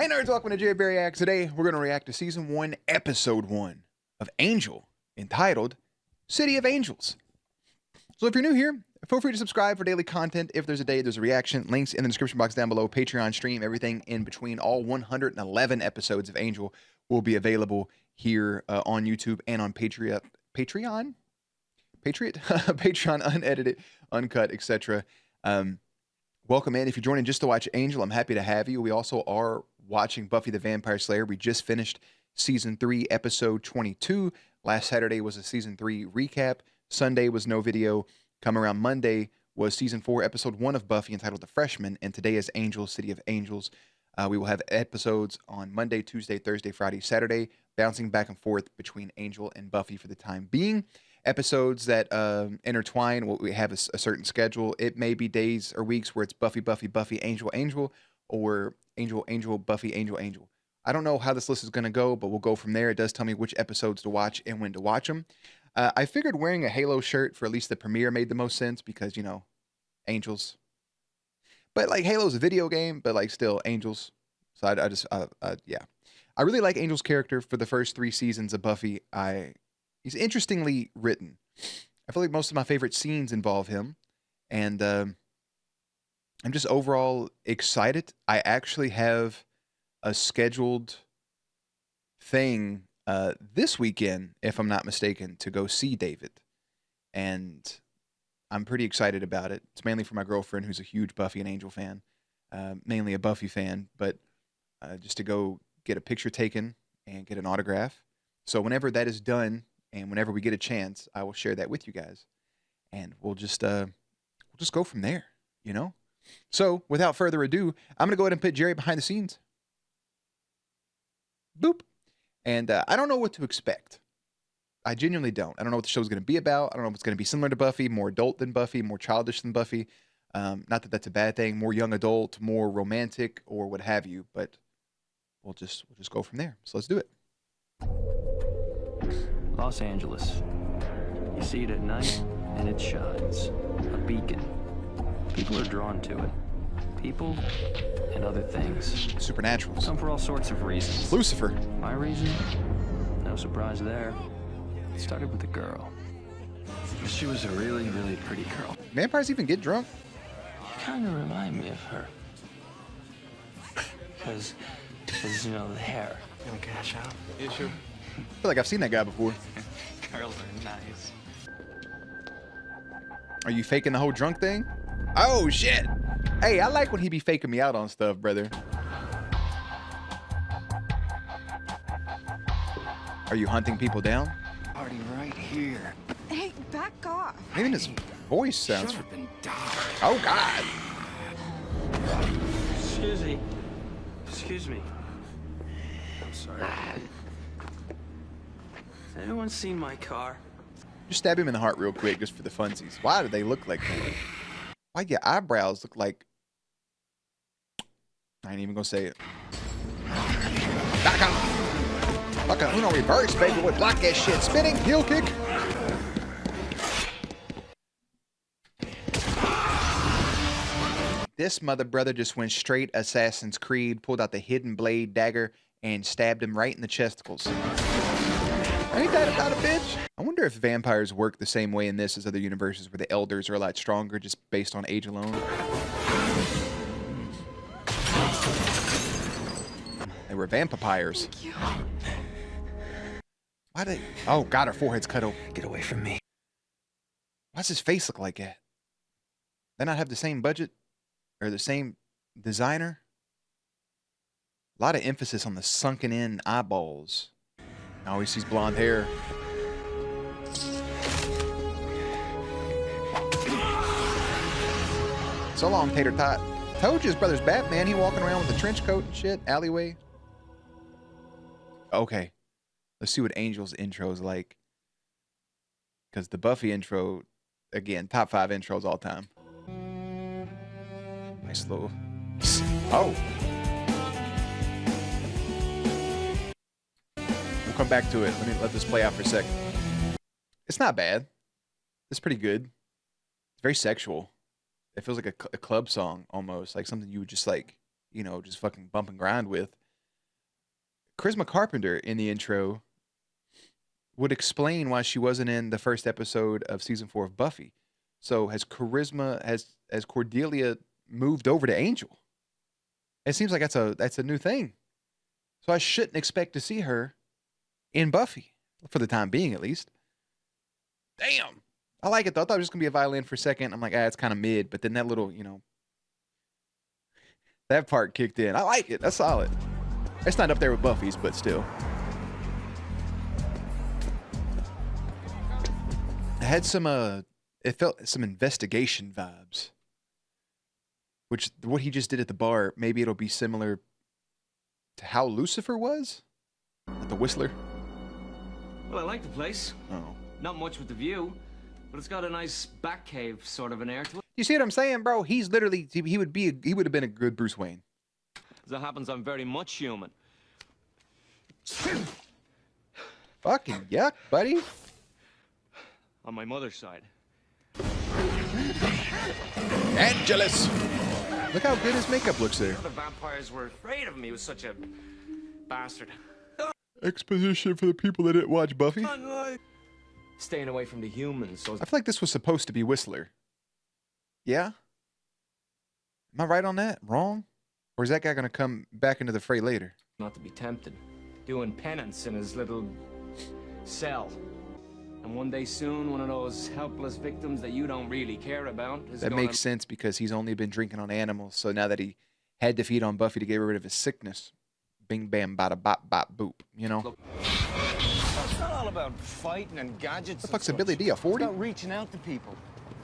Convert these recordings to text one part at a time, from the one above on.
Hey nerds, welcome to Jared Berry Reacts. Today we're going to react to Season 1, Episode 1 of Angel, entitled City of Angels. So if you're new here, feel free to subscribe for daily content. If there's a day, there's a reaction. Links in the description box down below. Patreon stream, everything in between. All 111 episodes of Angel will be available here on YouTube and on Patreon? Patreon, unedited, uncut, etc. Welcome in. If you're joining just to watch Angel, I'm happy to have you. We also are watching Buffy the Vampire Slayer. We just finished Season 3, Episode 22. Last Saturday was a Season 3 recap. Sunday was no video. Come around Monday was Season 4, Episode 1 of Buffy, entitled The Freshman. And today is Angel, City of Angels. We will have episodes on Monday, Tuesday, Thursday, Friday, Saturday, bouncing back and forth between Angel and Buffy for the time being. Episodes that intertwine, we have a certain schedule. It may be days or weeks where it's Buffy, Buffy, Buffy, Angel, Angel, or Angel, Angel, Buffy, Angel, Angel. I don't know how this list is going to go, but we'll go from there. It does tell me which episodes to watch and when to watch them. I figured wearing a Halo shirt for at least the premiere made the most sense because, you know, Angels. But, like, Halo's a video game, but, like, still, Angels. So yeah. I really like Angel's character for the first 3 seasons of Buffy. He's interestingly written. I feel like most of my favorite scenes involve him. And I'm just overall excited. I actually have a scheduled thing this weekend, if I'm not mistaken, to go see David. And I'm pretty excited about it. It's mainly for my girlfriend, who's a huge Buffy and Angel fan. Mainly a Buffy fan, but just to go get a picture taken and get an autograph. So whenever that is done, and whenever we get a chance, I will share that with you guys. And we'll just go from there, you know? So, without further ado, I'm going to go ahead and put Jerry behind the scenes. Boop. And I don't know what to expect. I genuinely don't. I don't know what the show's going to be about. I don't know if it's going to be similar to Buffy, more adult than Buffy, more childish than Buffy. Not that that's a bad thing. More young adult, more romantic, or what have you. But we'll just go from there. So let's do it. Los Angeles. You see it at night, and it shines. A beacon. People are drawn to it. People and other things. Supernaturals. Some for all sorts of reasons. Lucifer. My reason? No surprise there. It started with a girl. She was a really, really pretty girl. Vampires even get drunk? Kind of remind me of her. Because, you know, the hair. Gonna cash out? Yeah, sure. I feel like I've seen that guy before. Girls are nice. Are you faking the whole drunk thing? Oh, shit. Hey, I like when he be faking me out on stuff, brother. Are you hunting people down? Party right here. Hey, back off. Even his voice sounds... Shut up and die. Oh, God. Excuse me. Excuse me. I'm sorry. Has anyone seen my car? Just stab him in the heart real quick, just for the funsies. Why do they look like that? Why your eyebrows look like... I ain't even gonna say it. Like a Uno reverse, baby. Would block that shit. Spinning, heel kick. This mother brother just went straight Assassin's Creed, pulled out the hidden blade dagger, and stabbed him right in the chesticles. Ain't that about a bitch? I wonder if vampires work the same way in this as other universes where the elders are a lot stronger just based on age alone. They were vampires. Why they... Oh, God, her forehead's cut open. Get away from me. Why's his face look like that? They not have the same budget? Or the same designer? A lot of emphasis on the sunken in eyeballs. I always sees blonde hair. So long, Tater Tot. Told you his brother's Batman. He walking around with a trench coat and shit. Alleyway. Okay. Let's see what Angel's intro is like. Because the Buffy intro, again, top 5 intros all time. Nice little... Oh. We'll come back to it. Let this play out for a sec. It's not bad. It's pretty good. It's very sexual. It feels like a club song almost, like something you would just like, you know, just fucking bump and grind with. Charisma Carpenter in the intro would explain why she wasn't in the first episode of season 4 of Buffy. So has Cordelia moved over to Angel? It seems like that's a new thing. So I shouldn't expect to see her in Buffy for the time being, at least. Damn, I like it though. I thought it was just gonna be a violin for a second. I'm like, it's kind of mid, but then that little, that part kicked in. I like it. That's solid. It's not up there with Buffy's, but still. It had some it felt some investigation vibes. Which what he just did at the bar, maybe it'll be similar to how Lucifer was at the Whistler. Well, I like the place. Oh. Not much with the view, but it's got a nice back cave sort of an air to it. You see what I'm saying, bro? He's literally he would have been a good Bruce Wayne. As it happens, I'm very much human. Fucking yuck, buddy. On my mother's side. Angelus. Look how good his makeup looks there. The vampires were afraid of him. He was such a bastard. Exposition for the people that didn't watch Buffy. Staying away from the humans. So I feel like this was supposed to be Whistler. Yeah? Am I right on that? Wrong? Or is that guy going to come back into the fray later? not to be tempted. Doing penance in his little cell. And one day soon, one of those helpless victims that you don't really care about is That makes sense because he's only been drinking on animals. So now that he had to feed on Buffy to get rid of his sickness, bing, bam, bada, bop, bop, boop, you know? It's not all about fighting and gadgets. The fuck's a Billy D, a 40? It's about reaching out to people.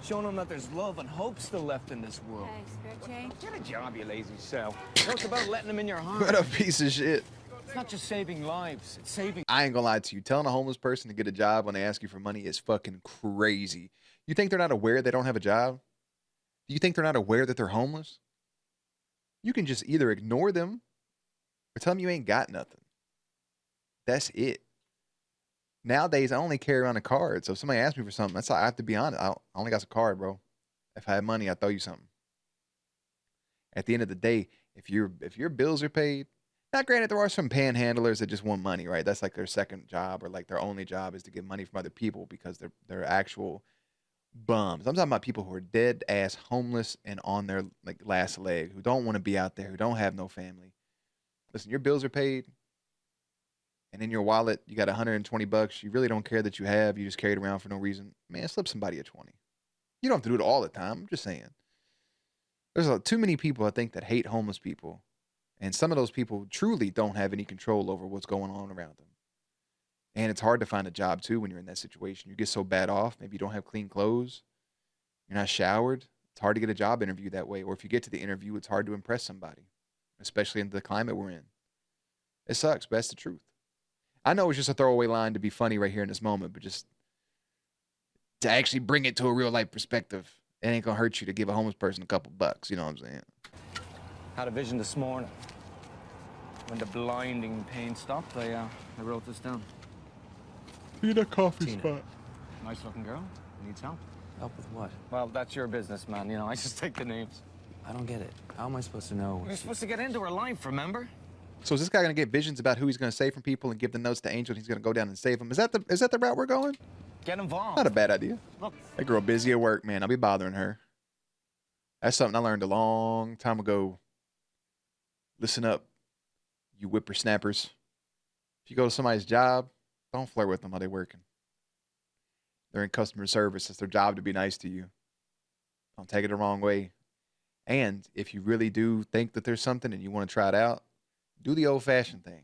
Showing them that there's love and hope still left in this world. Hey, spare change? Get a job, you lazy cell. It's about letting them in your heart. What a piece of shit. It's not just saving lives. It's saving... I ain't gonna lie to you. Telling a homeless person to get a job when they ask you for money is fucking crazy. You think they're not aware they don't have a job? Do you think they're not aware that they're homeless? You can just either ignore them or tell them you ain't got nothing. That's it. Nowadays, I only carry around a card. So if somebody asks me for something, I have to be honest. I only got a card, bro. If I had money, I'd throw you something. At the end of the day, if your bills are paid, now granted, there are some panhandlers that just want money, right? That's like their second job or like their only job is to get money from other people because they're actual bums. I'm talking about people who are dead ass homeless and on their like last leg, who don't want to be out there, who don't have no family. Listen, your bills are paid. And in your wallet, you got $120. You really don't care that you have. You just carry it around for no reason. Man, slip somebody a 20. You don't have to do it all the time. I'm just saying. There's too many people, I think, that hate homeless people. And some of those people truly don't have any control over what's going on around them. And it's hard to find a job, too, when you're in that situation. You get so bad off. Maybe you don't have clean clothes. You're not showered. It's hard to get a job interview that way. Or if you get to the interview, it's hard to impress somebody, especially in the climate we're in. It sucks, but that's the truth. I know it's just a throwaway line to be funny right here in this moment, but just to actually bring it to a real life perspective, it ain't gonna hurt you to give a homeless person a couple bucks. You know what I'm saying? Had a vision this morning. When the blinding pain stopped, I wrote this down. Be in a coffee Tina. spot. Nice looking girl. Needs help. Help with what? Well, that's your business, man. You know, I just take the names. I don't get it. How am I supposed to know? You're supposed to get into her life, remember? So is this guy gonna get visions about who he's gonna save from people and give the notes to Angel and he's gonna go down and save them? Is that the route we're going? Get involved. Not a bad idea. Look, That girl busy at work, man. I'll be bothering her. That's something I learned a long time ago. Listen up, you whippersnappers. If you go to somebody's job, don't flirt with them while they're working. They're in customer service. It's their job to be nice to you. Don't take it the wrong way. And if you really do think that there's something and you want to try it out, do the old-fashioned thing.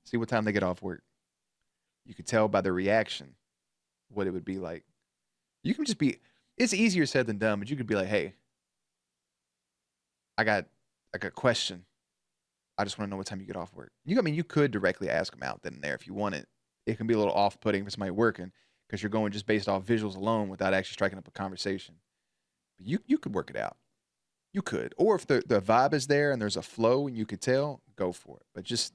See what time they get off work. You could tell by their reaction what it would be like. You can just be, it's easier said than done, but you could be like, hey, I got a question. I just want to know what time you get off work. You could directly ask them out then and there if you want it. It can be a little off-putting for somebody working because you're going just based off visuals alone without actually striking up a conversation. But you could work it out. You could. Or if the vibe is there and there's a flow and you could tell, go for it. But just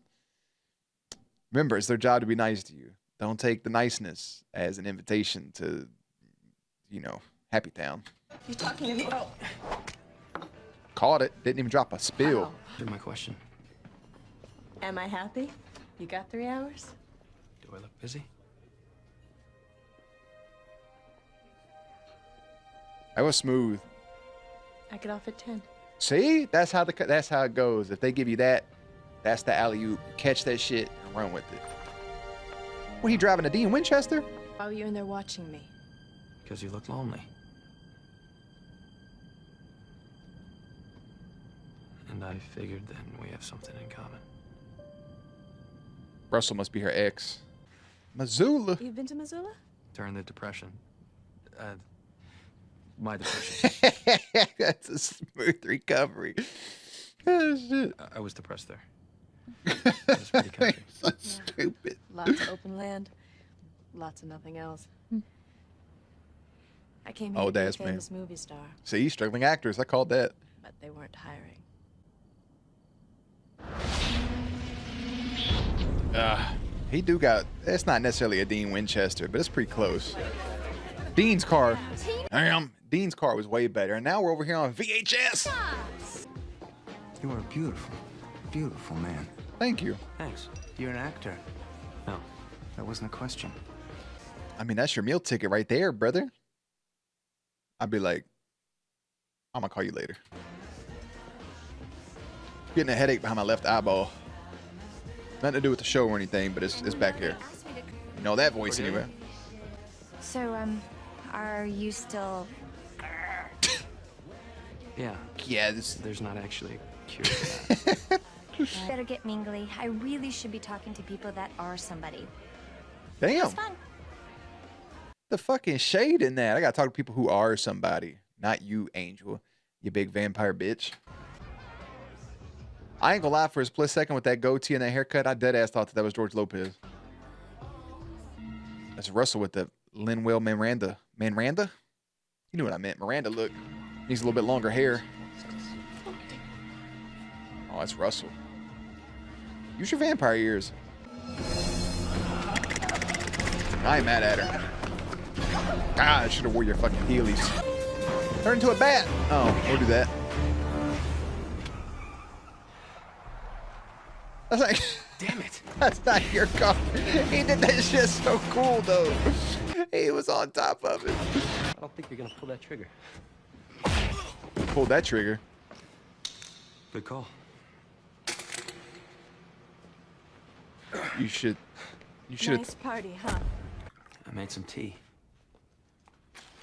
remember, it's their job to be nice to you. Don't take the niceness as an invitation to, Happy Town. You talking to me? Oh. Caught it. Didn't even drop a spill. Here's my question. Am I happy? You got 3 hours? Do I look busy? That was smooth. I get off at 10. See, that's how it goes. If they give you that, that's the alley oop. Catch that shit and run with it. What, he driving a Dean Winchester? Why were you in there watching me? Because you look lonely. And I figured then we have something in common. Russell must be her ex. Missoula. You've been to Missoula? During the Depression. My depression. That's a smooth recovery. Oh, shit. I was depressed there. It was pretty country. So stupid. Lots of open land. Lots of nothing else. I came here Oh, to be a that's me. famous movie star, See, struggling actors. I called that. but they weren't hiring. He do got. It's not necessarily a Dean Winchester, but it's pretty close. Dean's car. Damn. Dean's car was way better, and now we're over here on VHS. You are a beautiful, beautiful man. Thank you. Thanks. You're an actor. No, that wasn't a question. I mean, that's your meal ticket right there, brother. I'd be like, I'm gonna call you later. Getting a headache behind my left eyeball. Nothing to do with the show or anything, but it's back here. You know that voice anyway. So, are you still... Yeah, Yeah, this. there's not actually a cure for that. Better get mingly. I really should be talking to people that are somebody. Damn. It's fun. The fucking shade in that. I gotta talk to people who are somebody, not you, Angel. You big vampire bitch. I ain't gonna lie, for a split second with that goatee and that haircut, I dead ass thought that was George Lopez. That's Russell with the Lin-Manuel Miranda. Miranda? You knew what I meant. Miranda look. Needs a little bit longer hair. Oh, that's Russell. Use your vampire ears. I ain't mad at her. God, I should have wore your fucking heelys. Turn into a bat. Oh, we'll do that. That's like, Damn it! that's not your car. He did that shit so cool though. He was on top of it. I don't think you're gonna pull that trigger. Pulled that trigger. Good call. You should. You should. Nice party, huh? I made some tea.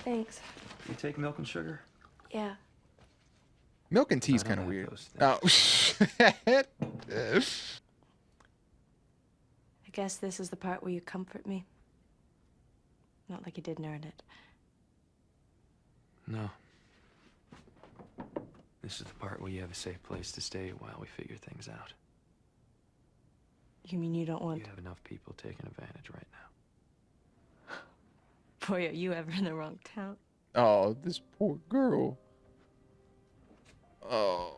Thanks. You take milk and sugar? Yeah. Milk and tea's I don't kind of have weird. those Oh. I guess this is the part where you comfort me. Not like you didn't earn it. No. This is the part where you have a safe place to stay while we figure things out. You mean you don't want... You have enough people taking advantage right now. Boy, are you ever in the wrong town. Oh, this poor girl. Oh.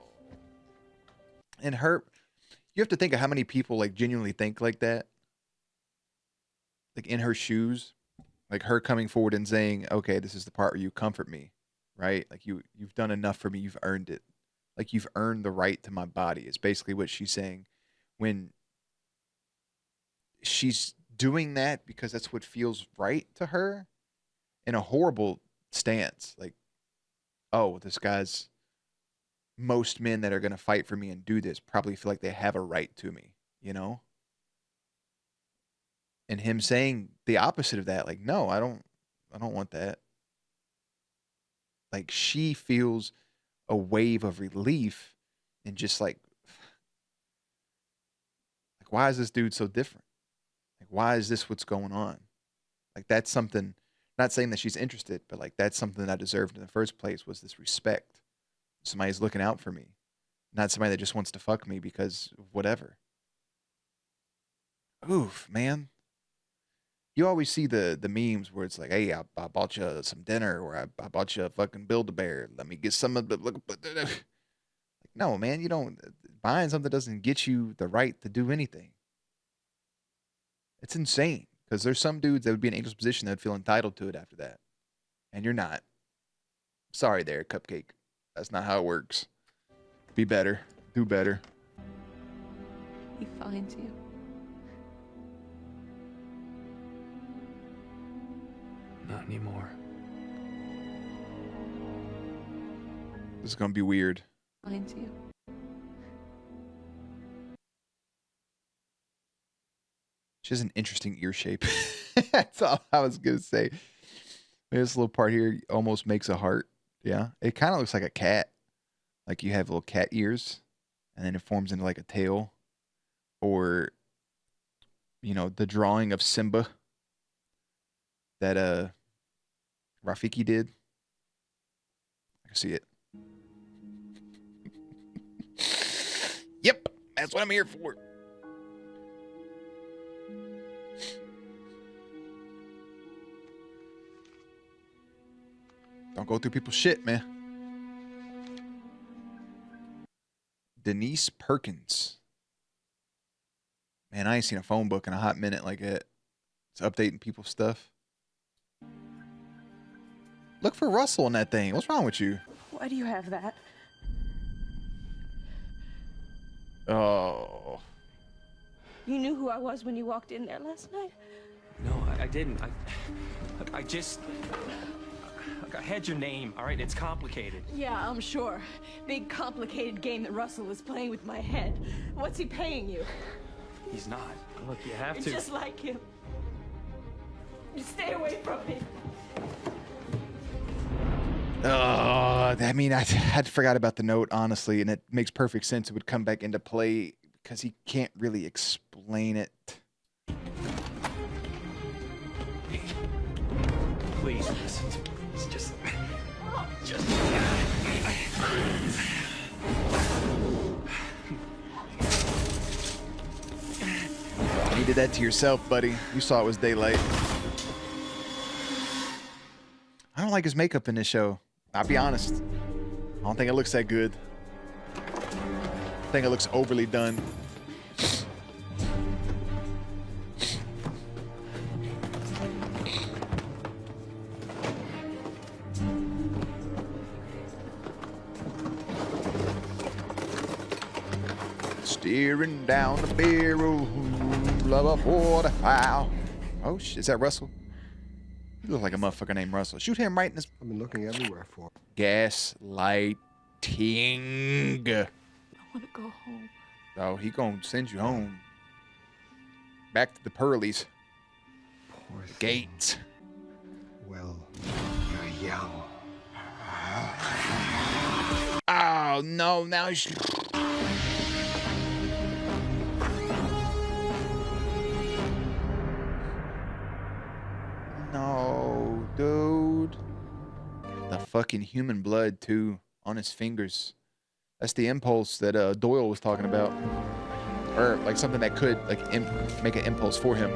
And her, you have to think of how many people like genuinely think like that. Like in her shoes, like her coming forward and saying, "Okay, this is the part where you comfort me." Right? Like you've done enough for me. You've earned it. Like you've earned the right to my body. It's basically what she's saying when she's doing that because that's what feels right to her in a horrible stance. Like, oh, this guy's, most men that are going to fight for me and do this probably feel like they have a right to me, you know? And him saying the opposite of that, like, no, I don't want that. Like she feels a wave of relief and just like why is this dude so different? Like, why is this what's going on? Like, that's something, not saying that she's interested, but like, that's something that I deserved in the first place, was this respect. Somebody's looking out for me, not somebody that just wants to fuck me because of whatever. Oof, man. You always see the memes where it's like, hey, I bought you some dinner, or I bought you a fucking Build-A-Bear. Let me get some of the, like, no, man, you don't, buying something doesn't get you the right to do anything. It's insane, because there's some dudes that would be in Angel's position that would feel entitled to it after that. And you're not. Sorry there, Cupcake. That's not how it works. Be better. Do better. He finds you. Not anymore. This is gonna be weird. Finds you. She has an interesting ear shape. That's all I was gonna say. This little part here almost makes a heart. Yeah, it kind of looks like a cat. Like you have little cat ears, and then it forms into like a tail, or the drawing of Simba that Rafiki did. I can see it. Yep, that's what I'm here for. Don't go through people's shit, man. Denise Perkins. Man, I ain't seen a phone book in a hot minute like that. It's updating people's stuff. Look for Russell in that thing. What's wrong with you? Why do you have that? Oh. You knew who I was when you walked in there last night? No, I didn't. I just... I had your name, all right? It's complicated. Yeah, I'm sure. Big complicated game that Russell is playing with my head. What's he paying you? He's not. Look, you have You're to... just like him. You stay away from me. I mean, I forgot about the note, honestly, and it makes perfect sense. It would come back into play because he can't really explain it. Please, listen to me. It's just... You did that to yourself, buddy. You saw it was daylight. I don't like his makeup in this show. I'll be honest. I don't think it looks that good. I think it looks overly done. Steering down the barrel of a 45. Oh shit, is that Russell? You look like a motherfucker named Russell. Shoot him right in his... I've been looking everywhere for it. Gaslighting. I want to go home. Oh, he gonna send you home. Back to the Pearlies. Poor The thing. gates. Well, you're young. Oh no, now he's... No, dude. The fucking human blood, too, on his fingers. That's the impulse that Doyle was talking about. Or, like, something that could, like, make an impulse for him.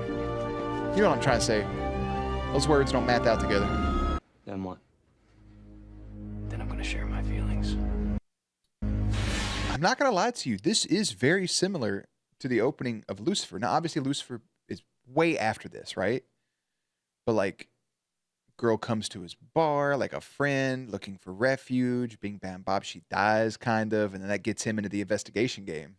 You know what I'm trying to say. Those words don't math out together. Then what? Then I'm gonna share my feelings. I'm not going to lie to you. This is very similar to the opening of Lucifer. Now, obviously, Lucifer is way after this, right? But, like, girl comes to his bar, like a friend, looking for refuge. Bing, bam, bob, she dies, kind of. And then that gets him into the investigation game.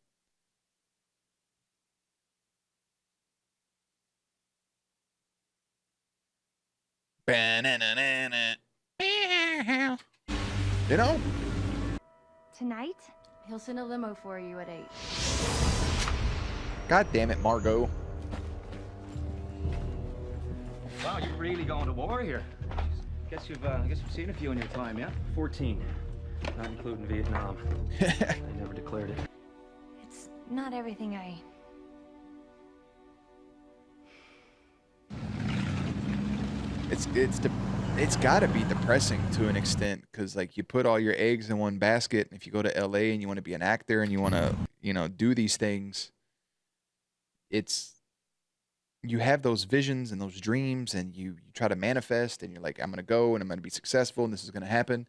You know? Tonight, he'll send a limo for you at 8. God damn it, Margot. Wow, you're really going to war here. Guess you've seen a few in your time, yeah? 14, not including Vietnam. They never declared it. It's not everything I... It's got to be depressing to an extent, because like you put all your eggs in one basket. And if you go to LA and you want to be an actor and you want to do these things, you have those visions and those dreams, and you try to manifest, and you're like, I'm gonna go and I'm gonna be successful and this is gonna happen,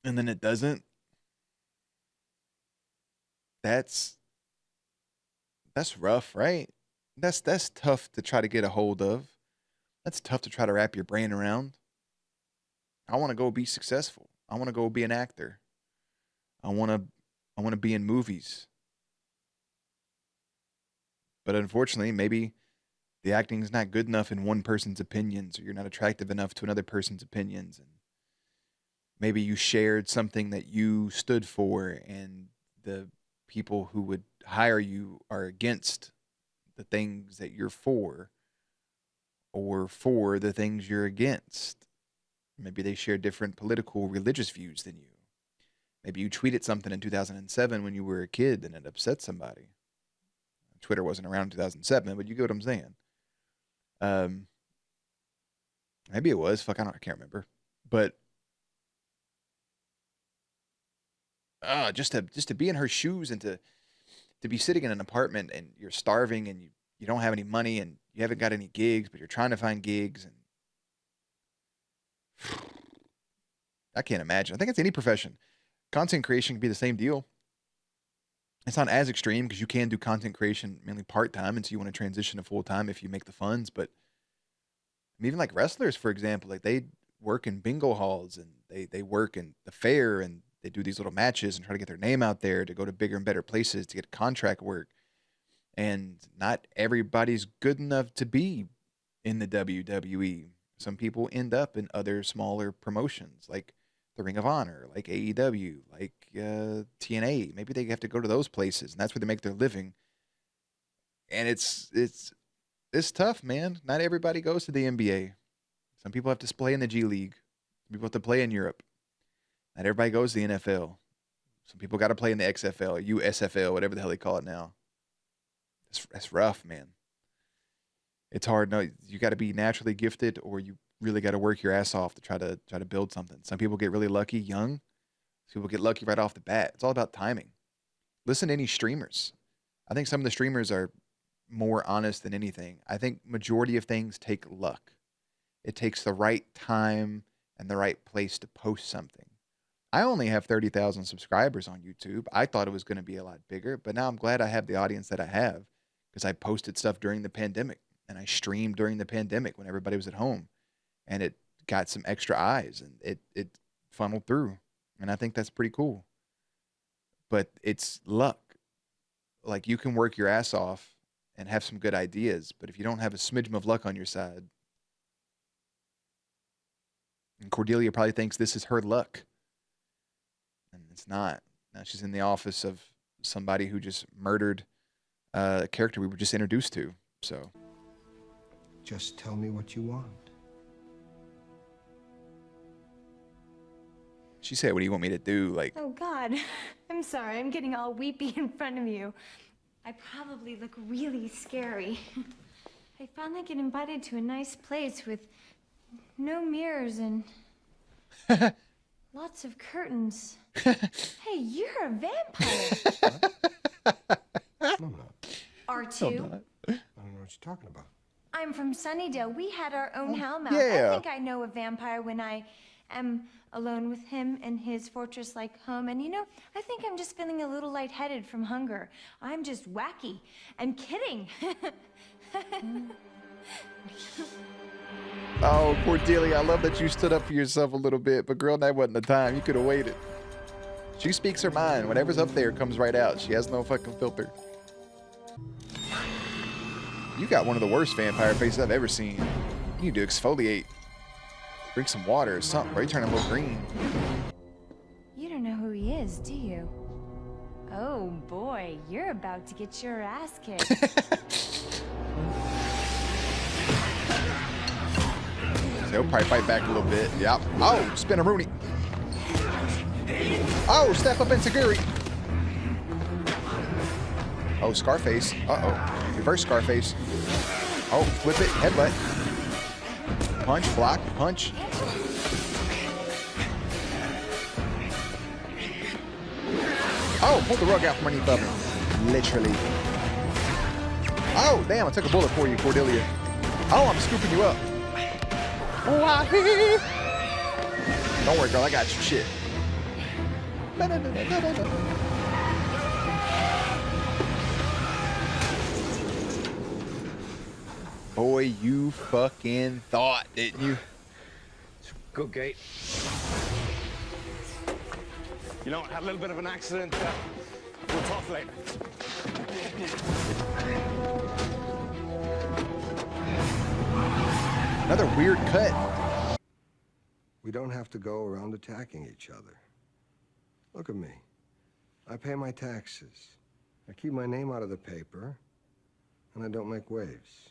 and then it doesn't. That's rough, right? That's tough to try to get a hold of. That's tough to try to wrap your brain around. I want to go be successful. I want to go be an actor. I want to be in movies. But unfortunately, maybe the acting's not good enough in one person's opinions, or you're not attractive enough to another person's opinions, and maybe you shared something that you stood for, and the people who would hire you are against the things that you're for, or for the things you're against. Maybe they share different political, religious views than you. Maybe you tweeted something in 2007 when you were a kid and it upset somebody. Twitter wasn't around in 2007, but you get what I'm saying. Maybe it was. Fuck, I can't remember. But just to be in her shoes, and to be sitting in an apartment and you're starving and you don't have any money and you haven't got any gigs, but you're trying to find gigs, and I can't imagine. I think it's any profession. Content creation can be the same deal. It's not as extreme because you can do content creation mainly part-time, and so you want to transition to full-time if you make the funds. But even like wrestlers, for example, like they work in bingo halls, and they work in the fair, and they do these little matches and try to get their name out there to go to bigger and better places to get contract work. And not everybody's good enough to be in the WWE. Some people end up in other smaller promotions like the Ring of Honor, like AEW, like TNA. Maybe they have to go to those places, and that's where they make their living. And it's tough, man. Not everybody goes to the NBA. Some people have to play in the G League. Some people have to play in Europe. Not everybody goes to the NFL. Some people got to play in the XFL, USFL, whatever the hell they call it now. That's rough, man. It's hard. No, you got to be naturally gifted, or you really got to work your ass off to try to build something. Some people get really lucky young. Some people get lucky right off the bat. It's all about timing. Listen to any streamers. I think some of the streamers are more honest than anything. I think majority of things take luck. It takes the right time and the right place to post something. I only have 30,000 subscribers on YouTube. I thought it was going to be a lot bigger, but now I'm glad I have the audience that I have, because I posted stuff during the pandemic, and I streamed during the pandemic when everybody was at home, and it got some extra eyes, and it funneled through. And I think that's pretty cool. But it's luck. Like, you can work your ass off and have some good ideas, but if you don't have a smidgen of luck on your side, and Cordelia probably thinks this is her luck, and it's not. Now she's in the office of somebody who just murdered a character we were just introduced to. So Just tell me what you want. she said, "What do you want me to do?" Like, Oh, God. I'm sorry. I'm getting all weepy in front of you. I probably look really scary. I finally get invited to a nice place with no mirrors and lots of curtains. Hey, you're a vampire. No, I'm not. R2? I don't know what you're talking about. I'm from Sunnydale. We had our own Hellmouth. yeah. I think I know a vampire when I am alone with him in his fortress-like home. And you know, I think I'm just feeling a little lightheaded from hunger. I'm just wacky. I'm kidding. oh, Cordelia, I love that you stood up for yourself a little bit, but girl, that wasn't the time. You could have waited. She speaks her mind. Whatever's up there comes right out. She has no fucking filter. You got one of the worst vampire faces I've ever seen. You need to exfoliate. Drink some water or something, bro. You're turning a little green. You don't know who he is, do you? Oh boy, you're about to get your ass kicked. They'll probably fight back a little bit. Yep. Oh, spin a Rooney. Oh, step up into Guri. Oh, Scarface. Uh-oh. Reverse Scarface. Oh, flip it. Headbutt. Punch, block, punch. Oh, pull the rug out from underneath of him. Literally. Oh, damn, I took a bullet for you, Cordelia. Oh, I'm scooping you up. Don't worry, girl, I got you. Shit. Boy, you fucking thought, didn't you? Good gate. You know, I had a little bit of an accident. We'll talk later. Another weird cut. We don't have to go around attacking each other. Look at me. I pay my taxes. I keep my name out of the paper, and I don't make waves.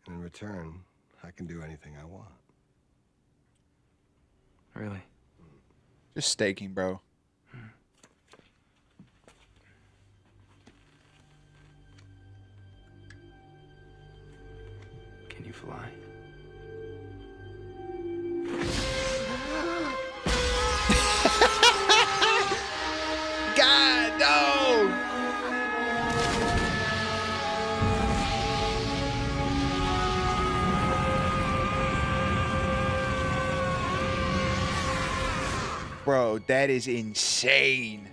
And in return, I can do anything I want. Really? Just staking, bro. Can you fly? God, no! Bro, that is insane.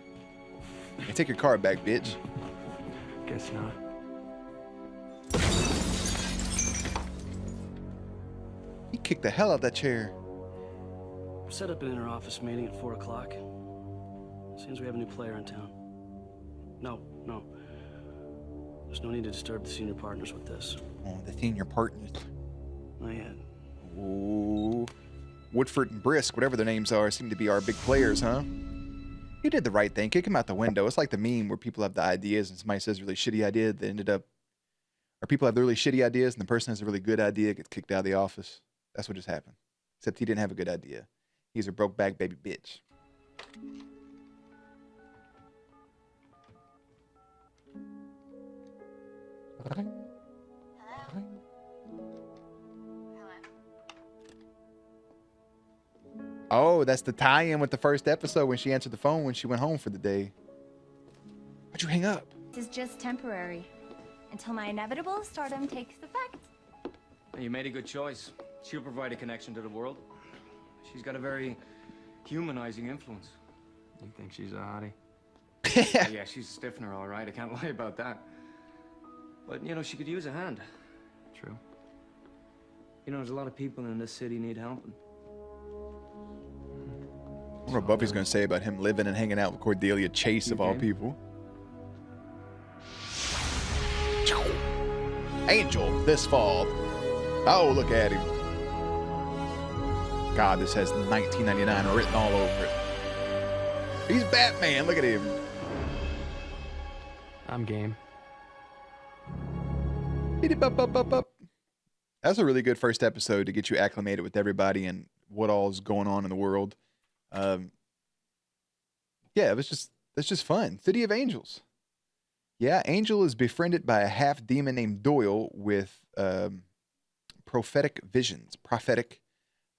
Hey, take your card back, bitch. Guess not. He kicked the hell out of that chair. Set up an inter-office meeting at 4 o'clock. Seems we have a new player in town. No. There's no need to disturb the senior partners with this. Oh, the senior partners. Not yet. Ooh. Woodford and Brisk, whatever their names are, seem to be our big players, huh? You did the right thing. Kick him out the window. It's like the meme where people have the ideas and somebody says a really shitty idea that ended up... Or people have the really shitty ideas and the person has a really good idea, gets kicked out of the office. That's what just happened. Except he didn't have a good idea. He's a broke back baby bitch. Oh, that's the tie-in with the first episode when she answered the phone when she went home for the day. Why'd you hang up? This is just temporary. Until my inevitable stardom takes effect. You made a good choice. She'll provide a connection to the world. She's got a very humanizing influence. You think she's a hottie? Yeah, she's a stiffener, all right. I can't lie about that. But, you know, she could use a hand. True. You know, there's a lot of people in this city need helping. I wonder what Buffy's going to say about him living and hanging out with Cordelia Chase, of all people. Angel this fall. Oh, look at him. God, this has 1999 written all over it. He's Batman. Look at him. I'm game. That's a really good first episode to get you acclimated with everybody and what all's going on in the world. Yeah, it's just fun. City of Angels. Yeah, Angel is befriended by a half demon named Doyle with prophetic visions. Prophetic,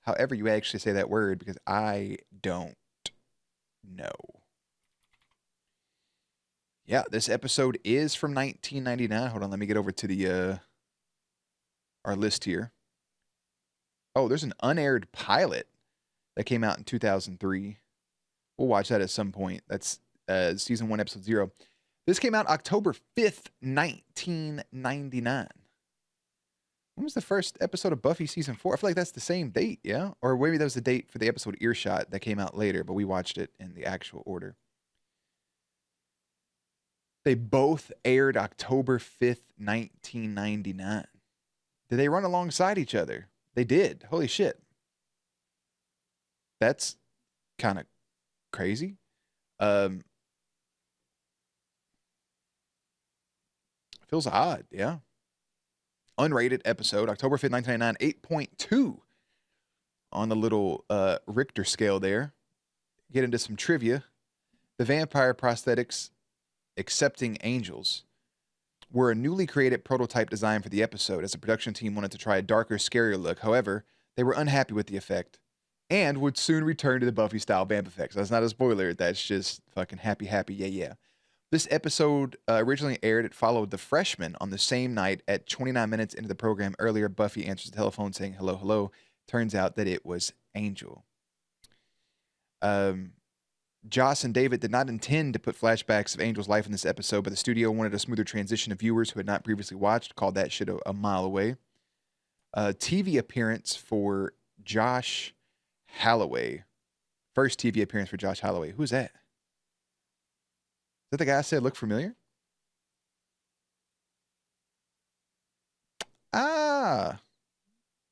however you actually say that word, because I don't know. Yeah, this episode is from 1999. Hold on, let me get over to the our list here. Oh, there's an unaired pilot that came out in 2003. We'll watch that at some point. That's season 1, episode 0. This came out October 5th, 1999. When was the first episode of Buffy season 4? I feel like that's the same date, yeah? Or maybe that was the date for the episode Earshot that came out later, but we watched it in the actual order. They both aired October 5th, 1999. Did they run alongside each other? They did. Holy shit. That's kind of crazy. Feels odd, yeah. Unrated episode, October 5th, 1999, 8.2 on the little Richter scale there. Get into some trivia. The vampire prosthetics Accepting Angels were a newly created prototype design for the episode, as the production team wanted to try a darker, scarier look. However, they were unhappy with the effect and would soon return to the Buffy-style vamp effects. That's not a spoiler. That's just fucking happy, yeah. This episode originally aired. It followed The Freshman on the same night. At 29 minutes into the program earlier, Buffy answers the telephone saying, hello, hello. Turns out that it was Angel. Joss and David did not intend to put flashbacks of Angel's life in this episode, but the studio wanted a smoother transition of viewers who had not previously watched. Called that shit a mile away. TV appearance for Josh Holloway. First TV appearance for Josh Holloway. Who's that? Is that the guy I said looked familiar?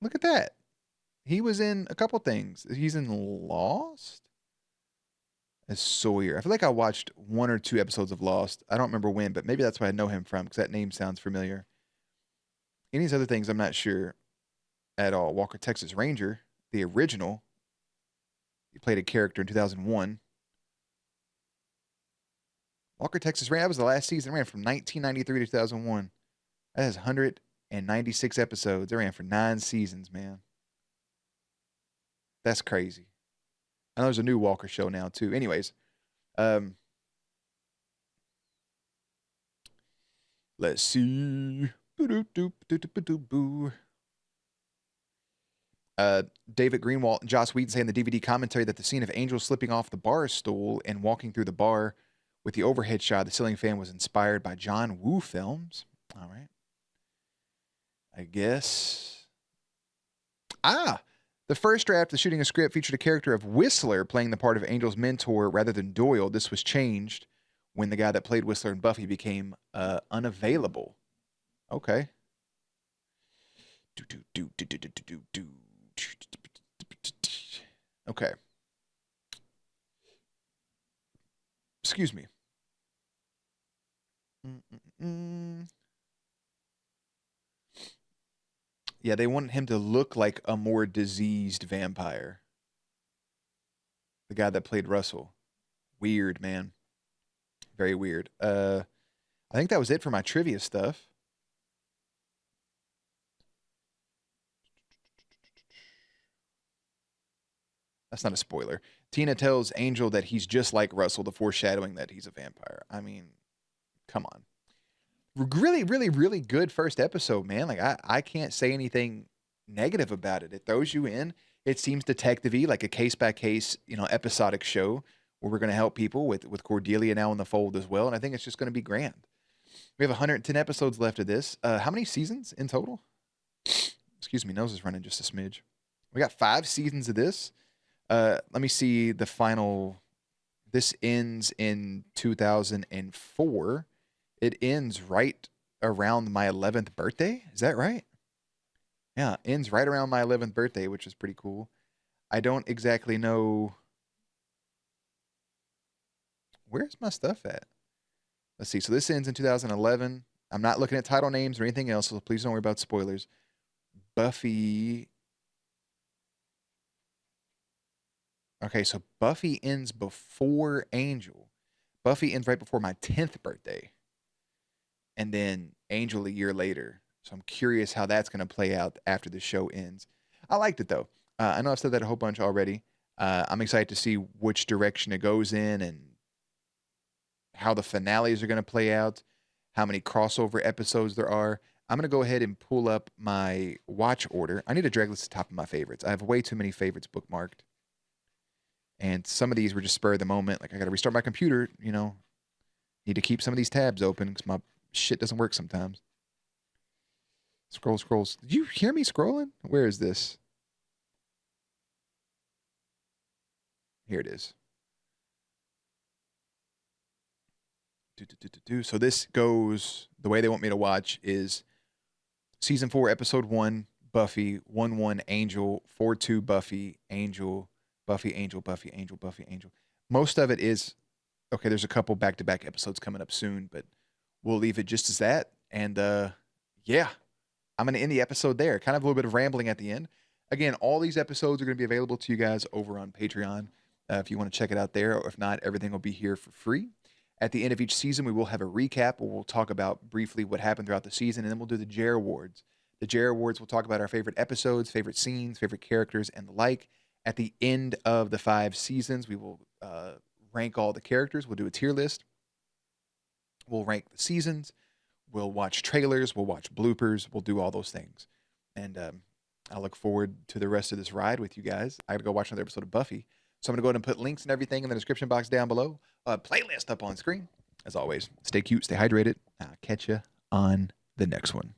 Look at that. He was in a couple things. He's in Lost as Sawyer. I feel like I watched 1 or 2 episodes of Lost. I don't remember when, but maybe that's where I know him from because that name sounds familiar. Any of these other things, I'm not sure at all. Walker, Texas Ranger, the original. He played a character in 2001. Walker, Texas Ranger, that was the last season. It ran from 1993 to 2001. That has 196 episodes. It ran for 9 seasons, man. That's crazy. I know there's a new Walker show now, too. Anyways, let's see. David Greenwald and Joss Whedon say in the DVD commentary that the scene of Angel slipping off the bar stool and walking through the bar with the overhead shot of the ceiling fan was inspired by John Woo films. All right. I guess. The first draft of shooting a script featured a character of Whistler playing the part of Angel's mentor rather than Doyle. This was changed when the guy that played Whistler in Buffy became unavailable. Okay. Okay. Excuse me. Yeah, they wanted him to look like a more diseased vampire. The guy that played Russell. Weird, man. Very weird. I think that was it for my trivia stuff. That's not a spoiler. Tina tells Angel that he's just like Russell, the foreshadowing that he's a vampire. I mean, come on. Really, really, really good first episode, man. Like, I can't say anything negative about it. It throws you in. It seems detective-y, like a case-by-case, episodic show where we're going to help people with Cordelia now in the fold as well. And I think it's just going to be grand. We have 110 episodes left of this. How many seasons in total? Excuse me, nose is running just a smidge. We got 5 seasons of this. Let me see the final. This ends in 2004. It ends right around my 11th birthday. Is that right? Yeah, ends right around my 11th birthday, which is pretty cool. I don't exactly know. Where's my stuff at? Let's see. So this ends in 2011. I'm not looking at title names or anything else, so please don't worry about spoilers. Buffy. Okay, so Buffy ends before Angel. Buffy ends right before my 10th birthday. And then Angel a year later. So I'm curious how that's going to play out after the show ends. I liked it, though. I know I've said that a whole bunch already. I'm excited to see which direction it goes in and how the finales are going to play out, how many crossover episodes there are. I'm going to go ahead and pull up my watch order. I need to drag this to the top of my favorites. I have way too many favorites bookmarked. And some of these were just spur of the moment. Like, I got to restart my computer, Need to keep some of these tabs open because my shit doesn't work sometimes. Scrolls. Did you hear me scrolling? Where is this? Here it is. So this goes, the way they want me to watch is season 4, episode 1, Buffy, 1-1, Angel, 4-2, Buffy, Angel, Buffy, Angel, Buffy, Angel, Buffy, Angel. Most of it is, okay, there's a couple back-to-back episodes coming up soon, but we'll leave it just as that. And yeah, I'm going to end the episode there. Kind of a little bit of rambling at the end. Again, all these episodes are going to be available to you guys over on Patreon if you want to check it out there. Or if not, everything will be here for free. At the end of each season, we will have a recap where we'll talk about briefly what happened throughout the season, and then we'll do the Jer Awards. The Jer Awards will talk about our favorite episodes, favorite scenes, favorite characters, and the like. At the end of the 5 seasons, we will rank all the characters. We'll do a tier list. We'll rank the seasons. We'll watch trailers. We'll watch bloopers. We'll do all those things. And I look forward to the rest of this ride with you guys. I got to go watch another episode of Buffy. So I'm going to go ahead and put links and everything in the description box down below. Playlist up on screen. As always, stay cute, stay hydrated. I'll catch you on the next one.